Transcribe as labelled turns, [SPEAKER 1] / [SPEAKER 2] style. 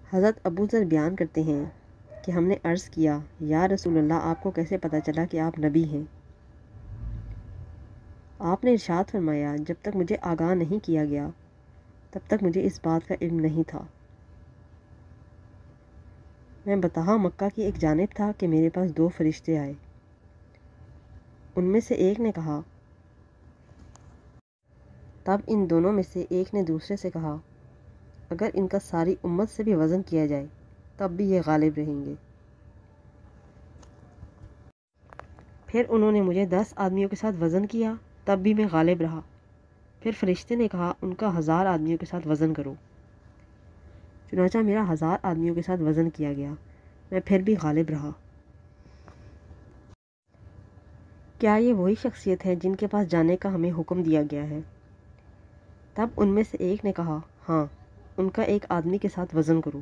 [SPEAKER 1] حضرت ابو ذر بیان کرتے ہیں کہ ہم نے عرض کیا، یا رسول اللہ، آپ کو کیسے پتہ چلا کہ آپ نبی ہیں؟ آپ نے ارشاد فرمایا، جب تک مجھے آگاہ نہیں کیا گیا تب تک مجھے اس بات کا علم نہیں تھا۔ میں بطحا مکہ کی ایک جانب تھا کہ میرے پاس 2 فرشتے آئے۔ ان میں سے ایک نے کہا، تب ان دونوں میں سے ایک نے دوسرے سے کہا، اگر ان کا ساری امت سے بھی وزن کیا جائے تب بھی یہ غالب رہیں گے۔ پھر انہوں نے مجھے 10 آدمیوں کے ساتھ وزن کیا، تب بھی میں غالب رہا۔ پھر فرشتے نے کہا، ان کا 1000 آدمیوں کے ساتھ وزن کرو۔ چنانچہ میرا 1000 آدمیوں کے ساتھ وزن کیا گیا، میں پھر بھی غالب رہا۔ کیا یہ وہی شخصیت ہے جن کے پاس جانے کا ہمیں حکم دیا گیا ہے؟ تب ان میں سے ایک نے کہا، ہاں، ان کا ایک آدمی کے ساتھ وزن کرو۔